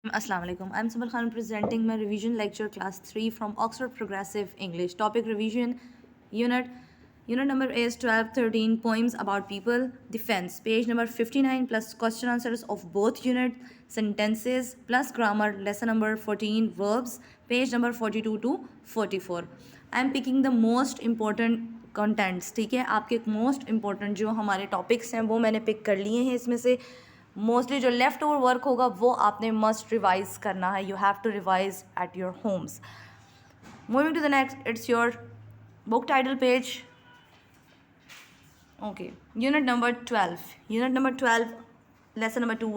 Assalamu alaikum. I'm Sabal Khan presenting my revision lecture class 3 from Oxford Progressive English. Topic revision unit. Unit number is 12-13 poems about people. Defense. Page number 59 plus question answers of both unit. Sentences plus grammar. Lesson number 14 verbs. Page number 42 to 44. I'm picking the most important contents. ठीक है, आपके most important जो हमारे topics हैं वो मैंने pick कर लिए हैं इसमें से. मोस्टली जो लेफ्ट ओवर वर्क होगा वो आपने मस्ट रिवाइज करना है. You have to revise at your homes. Moving to the next, it's your book title page. Okay, unit number 12 lesson number 2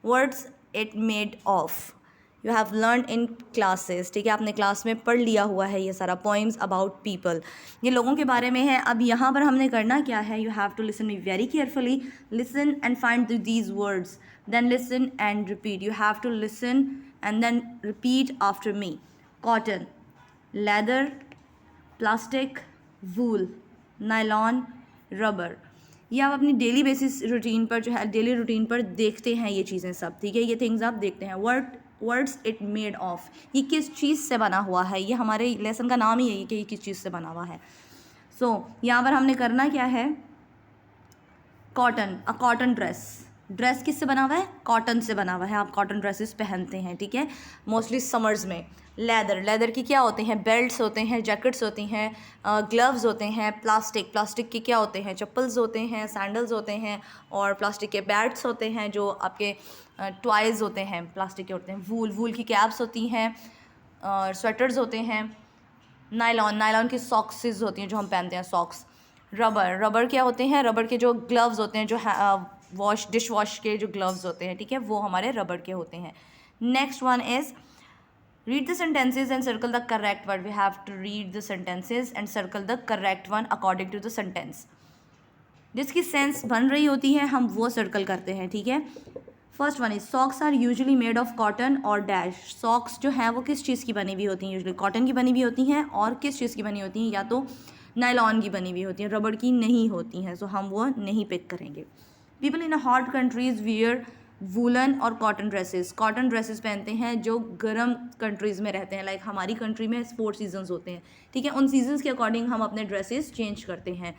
words it made of. You have learn in classes. ठीक है, आपने class में पढ़ लिया हुआ है ये सारा. पोइम्स अबाउट पीपल, ये लोगों के बारे में है. अब यहाँ पर हमने करना क्या है, you have to listen me very carefully. Listen and find these words, then listen and repeat. You have to listen and then repeat after me. Cotton, leather, plastic, wool, nylon, rubber. ये आप अपनी daily basis routine पर जो है daily routine पर देखते हैं ये चीज़ें सब. ठीक है, ये थिंग्स आप देखते हैं. वर्ड्स इट मेड ऑफ, ये किस चीज़ से बना हुआ है, ये हमारे लेसन का नाम ही है कि ये किस चीज़ से बना हुआ है. सो यहाँ पर हमने करना क्या है, कॉटन, अ कॉटन ड्रेस. ड्रेस किससे बना हुआ है, कॉटन से बना हुआ है. आप कॉटन ड्रेसेस पहनते हैं. ठीक है, मोस्टली समर्स में. लेदर की क्या होते हैं, बेल्ट्स होते हैं, जैकेट्स होती हैं, ग्लव्स होते हैं. प्लास्टिक के क्या होते हैं, चप्पल्स होते हैं, सैंडल्स होते हैं, और प्लास्टिक के बैट्स होते हैं जो आपके टॉयज़ होते हैं, प्लास्टिक के होते हैं. वूल की कैप्स होती हैं, और स्वेटर्स होते हैं. नायलॉन की सॉक्सेस होती हैं जो हम पहनते हैं, सॉक्स. रबर क्या होते हैं, रबर के जो ग्लव्स होते हैं, जो डिश वॉश के जो ग्लव्स होते हैं, ठीक है, वो हमारे रबर के होते हैं. Next one is read the sentences and circle the correct word. We have to read the sentences and circle the correct one according to the sentence. जिसकी सेंस बन रही होती है हम वो सर्कल करते हैं. ठीक है, first one is socks are usually made of cotton और डैश. सॉक्स जो है वो किस चीज़ की बनी हुई होती हैं, यूजुअली कॉटन की बनी हुई होती हैं, और किस चीज़ की बनी होती हैं, या तो नायलॉन की बनी हुई होती हैं, रबड़ की नहीं होती हैं. सो हम वो नहीं पिक करेंगे. People in hot countries wear woollen और कॉटन ड्रेसेस पहनते हैं जो गर्म कंट्रीज़ में रहते हैं. लाइक हमारी कंट्री में 4 सीजन्स होते हैं. ठीक है, उन सीजन्स के अकॉर्डिंग हम अपने ड्रेसेस चेंज करते हैं.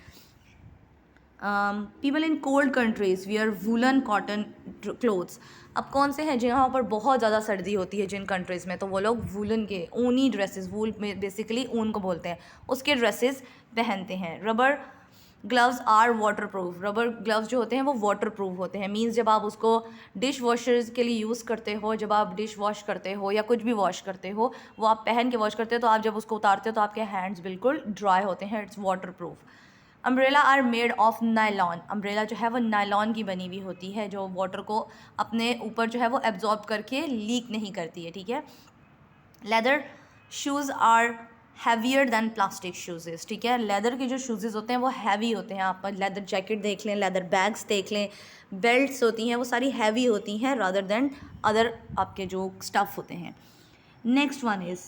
People in cold countries wear woollen cotton clothes. अब कौन से हैं जहाँ पर बहुत ज़्यादा सर्दी होती है जिन कंट्रीज़ में, तो वो लोग वूलन के ऊनी ड्रेसेस, वूल में बेसिकली ऊन को बोलते हैं, उसके ड्रेसेस पहनते हैं. Rubber gloves are waterproof. Rubber gloves जो होते हैं वो वाटर प्रूफ होते हैं. मीन्स जब आप उसको डिश वॉशर्स के लिए यूज़ करते हो, जब आप डिश वॉश करते हो या कुछ भी वॉश करते हो, वो आप पहन के वॉश करते हो, तो आप जब उसको उतारते हो तो आपके हैंड्स बिल्कुल ड्राई होते हैं. It's waterproof. Umbrella are made of nylon. Umbrella जो है वो नायलॉन की बनी हुई होती है जो वाटर को अपने ऊपर जो है वो एब्जॉर्ब करके लीक नहीं करती है. ठीक है. Leather shoes are heavier than plastic shoes. ठीक है, लेदर के जो शूज़ होते हैं वो हैवी होते हैं. आप लेदर जैकेट देख लें, लेदर बैग्स देख लें, बेल्ट्स होती हैं, वो सारी हैवी होती हैं रादर दैन अदर आपके जो स्टफ़ होते हैं. Next one is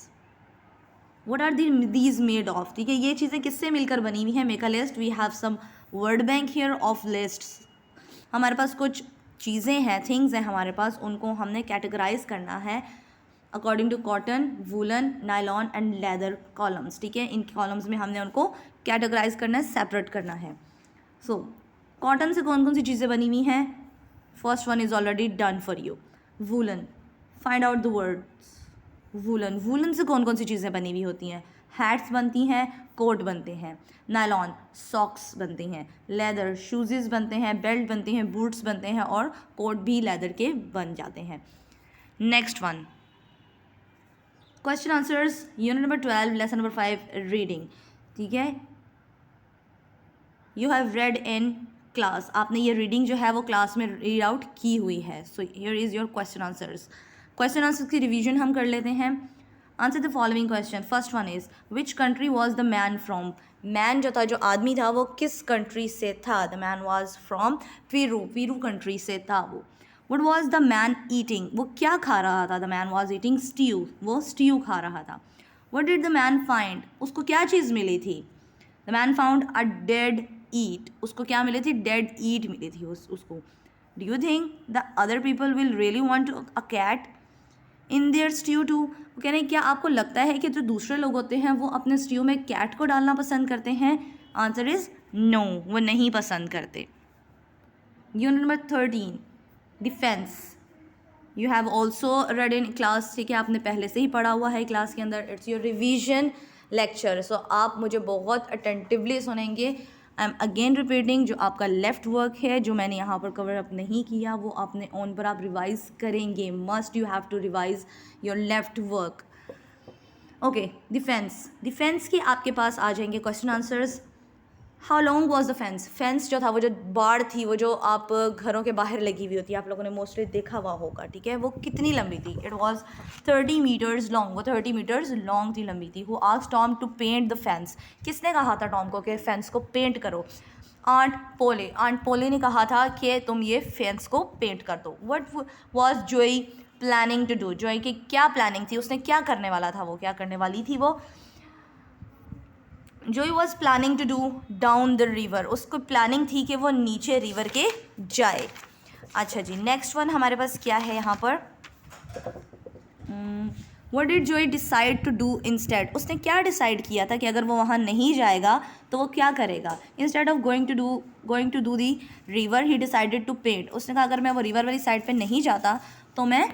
what are these made of. ठीक है, ये चीज़ें किससे मिलकर बनी हुई हैं. Make a list. We have some word bank here of lists. हमारे पास कुछ चीज़ें हैं, थिंग्स हैं हमारे पास, उनको हमने कैटेगराइज करना है according to cotton, woollen, nylon and leather columns. ठीक है, इन कॉलम्स में हमने उनको कैटेगराइज करना है, सेपरेट करना है. सो कॉटन से कौन कौन सी चीज़ें बनी हुई हैं. First one is already done for you. Woollen, find out the words. Woollen से कौन कौन सी चीज़ें बनी हुई होती हैं. हैट्स बनती हैं, कोट बनते हैं. नायलॉन सॉक्स बनते हैं. लेदर शूज़ बनते हैं, बेल्ट बनते हैं, बूट्स बनते हैं, और कोट भी लेदर के बन जाते हैं. Next one, question answers, unit number 12 lesson number 5 reading. ठीक है, you have read in class. आपने ये रीडिंग जो है वो क्लास में रीड आउट की हुई है. So here is your question answers. Question answers की रिवीजन हम कर लेते हैं. Answer the following question. First one is which country was the man from. Man जो था, जो आदमी था, वो किस कंट्री से था. The man was from Peru country से था वो. What was the man eating. वो क्या खा रहा था. The man was eating stew. वो स्ट्यू खा रहा था. What did the man find. उसको क्या चीज़ मिली थी. The man found a dead eat. उसको क्या मिली थी, डेड ईट मिली थी उसको. Do you think the other people will really want a cat in their stew too? वो कह रहे हैं क्या आपको लगता है कि जो दूसरे लोग होते हैं वो अपने स्ट्यू में कैट को डालना पसंद करते हैं? आंसर इज़ नो, वो नहीं पसंद करते. Unit number 13 defence. You have also red in class, ठीक है, आपने पहले से ही पढ़ा हुआ है क्लास के अंदर. इट्स योर रिविजन लेक्चर, सो आप मुझे बहुत अटेंटिवली सुनेंगे. आई एम अगेन रिपीटिंग, जो आपका लेफ्ट वर्क है जो मैंने यहाँ पर कवर अप नहीं किया वो आपने ऑन पर आप रिवाइज करेंगे. Must you have to revise your left work. Okay, defence के आपके पास आ जाएंगे question answers. How long was the fence? Fence जो था, वो जो बाड़ थी, वो जो आप घरों के बाहर लगी हुई होती है, आप लोगों ने मोस्टली देखा हुआ होगा, ठीक है, वो कितनी लंबी थी? It was 30 metres long. वो 30 मीटर्स लॉन्ग थी, लंबी थी. Who asked Tom to paint the fence? किसने कहा था टॉम को कि फेंस को पेंट करो? आंट पोले. आंट पोले ने कहा था कि तुम ये फेंस को पेंट कर दो. वट वॉज जोई प्लानिंग टू डू? जोई की क्या प्लानिंग थी? उसने क्या करने वाला था? वो क्या करने वाली थी? वो Joey was planning to do down the river. उसको प्लानिंग थी कि वो नीचे रिवर के जाए. अच्छा जी, नेक्स्ट वन हमारे पास क्या है यहाँ पर? व्हाट डिड जोई डिसाइड टू डू इंस्टेड? उसने क्या डिसाइड किया था कि अगर वो वहाँ नहीं जाएगा तो वो क्या करेगा? Instead of going to do the river he decided to paint. उसने कहा अगर मैं वो रिवर वाली साइड पे नहीं जाता तो मैं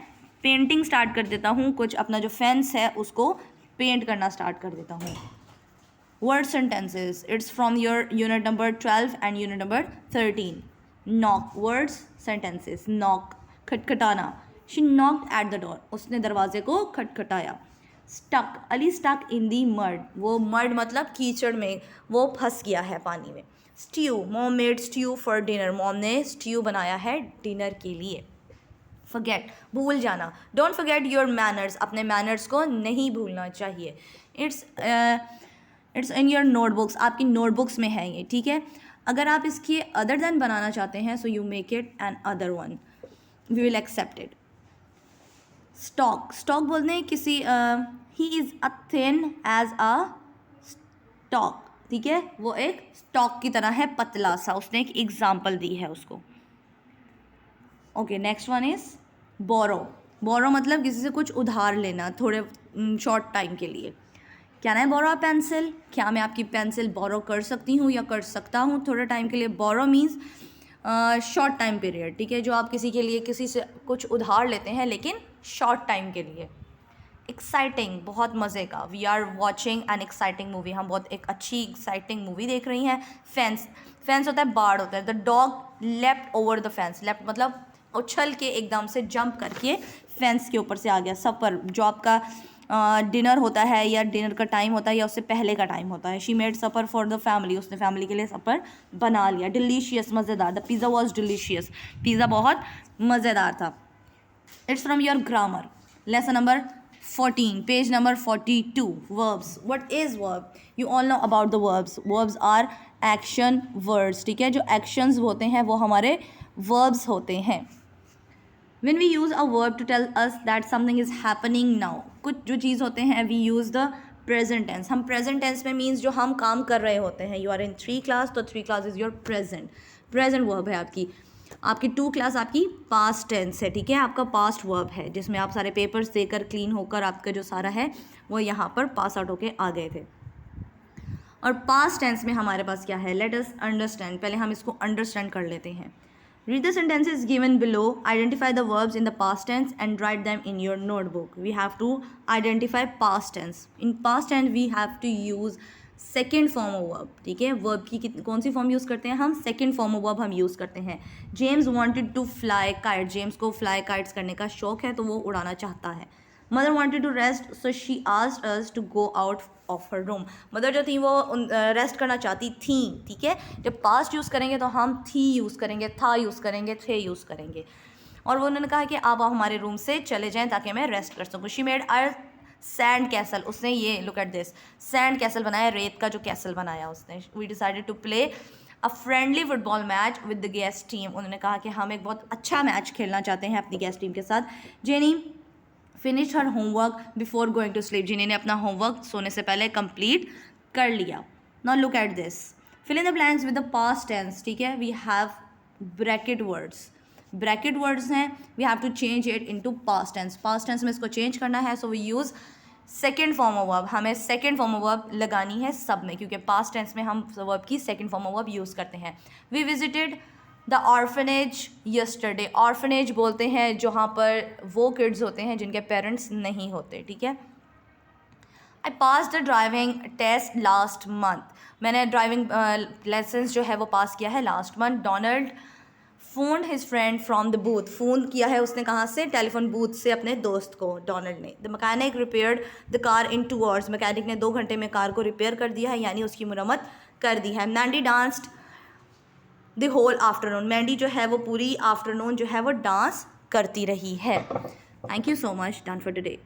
पेंटिंग स्टार्ट कर देता हूँ, कुछ अपना जो फेंस है उसको पेंट करना स्टार्ट कर देता हूँ. Word sentences. It's from your unit number 12 and unit number 13. Knock. Words, sentences. Knock. खटखटाना. She knocked at the door. उसने दरवाजे को खटखटाया. Stuck. Ali stuck in the mud. वो mud मतलब कीचड़ में वो फंस गया है पानी में. Stew. Mom made stew for dinner. Mom ने stew बनाया है डिनर के लिए. Forget. भूल जाना. Don't forget your manners. अपने manners को नहीं भूलना चाहिए. It's in your notebooks. आपकी नोटबुक्स में है ये, ठीक है. अगर आप इसकी अदर देन बनाना चाहते हैं so you make it another one, we will accept it. Stock. Stock बोलते हैं किसी ही is a thin as a stock, ठीक है, वो एक स्टॉक की तरह है, पतला सा. उसने एक एग्जाम्पल दी है उसको. ओके, नेक्स्ट वन इज़ बोरो. बोरो मतलब किसी से कुछ उधार लेना थोड़े शॉर्ट टाइम के लिए. Can I borrow a pencil? क्या मैं आपकी पेंसिल बोरो कर सकती हूँ या कर सकता हूँ थोड़े टाइम के लिए? बोरो मीन्स शॉर्ट टाइम पीरियड, ठीक है, जो आप किसी के लिए किसी से कुछ उधार लेते हैं लेकिन शॉर्ट टाइम के लिए. एक्साइटिंग, बहुत मज़े का. We are watching an exciting movie. हम बहुत एक अच्छी एक्साइटिंग मूवी देख रही हैं. फेंस. फेंस होता है बाड़ होता है. The dog left over the fence. Left मतलब उछल के एकदम से जंप करके फेंस के ऊपर से आ गया. सफ़र, जो आपका डिनर होता है या डिनर का टाइम होता है या उससे पहले का टाइम होता है. She made supper for the family. उसने फैमिली के लिए सफ़र बना लिया. डिलीशियस, मज़ेदार. The pizza was delicious. Pizza बहुत मज़ेदार था. It's from your grammar. Lesson number 14, page number 42. Verbs. What is verb? You all know about the verbs. Verbs are action words, ठीक है, जो एक्शंस होते हैं वो हमारे वर्ब्स होते हैं. When we use a verb to tell us that something is happening now, कुछ जो चीज़ होते हैं we use the present tense. हम present tense में means जो हम काम कर रहे होते हैं. You are in 3 class, तो 3 class is your present verb है आपकी 2 class आपकी past tense है, ठीक है, आपका past verb है जिसमें आप सारे पेपर्स देकर क्लीन होकर आपका जो सारा है वो यहाँ पर पास आउट होके आ गए थे. और past tense में हमारे पास क्या है? Let us understand. पहले हम इसको understand कर लेते हैं. Read the sentences given below. Identify the verbs in the past tense and write them in your notebook. We have to identify past tense. In past tense we have to use second form of verb, ठीक है. verb की कौन सी form use करते हैं हम? second form of verb हम use करते हैं. James wanted to fly kite. James को fly kites करने का शौक है तो वो उड़ाना चाहता है. Mother wanted to rest so she asked us to go out of her room. Mother जो थी वो रेस्ट करना चाहती थी, ठीक है. जब पास्ट यूज़ करेंगे तो हम थी यूज़ करेंगे, था यूज़ करेंगे, थे यूज़ करेंगे. और वो उन्होंने कहा कि आप हमारे रूम से चले जाएं ताकि मैं रेस्ट कर सकूँ. She made a sand castle. उसने ये look at this sand castle बनाया, रेत का जो कैसल बनाया उसने. We decided to play a friendly football match with the guest team. उन्होंने कहा कि हम एक बहुत अच्छा मैच खेलना चाहते हैं अपनी गेस्ट टीम के साथ. Jenny finish her homework before going to sleep. जिन्हें अपना होमवर्क सोने से पहले कंप्लीट कर लिया. Now look at this. Fill in the blanks with the past tense, ठीक है. We have bracket words. Bracket words हैं, we have to change it into past tense. Past tense में इसको चेंज करना है, so we use second form of verb. हमें second form of verb लगानी है सब में, क्योंकि पास्ट टेंस में हम वर्ब की second form of verb use करते हैं। We visited the orphanage yesterday. Orphanage बोलते हैं जहाँ पर वो किड्स होते हैं जिनके पेरेंट्स नहीं होते, ठीक है। I pass the driving test last month. मैंने ड्राइविंग लाइसेंस जो है वो पास किया है last month. Donald phone his friend from the booth. Phone किया है उसने कहाँ से? टेलीफोन बूथ से अपने दोस्त को, डोनाल्ड ने। The mechanic repaired the car in 2 hours. Mechanic ने 2 घंटे में कार को रिपेयर कर दिया है, यानी उसकी मरम्मत कर दी है। Mandy danced the whole afternoon. Mandy जो है वो पूरी आफ्टरनून जो है वो डांस करती रही है। Thank you so much, done for today.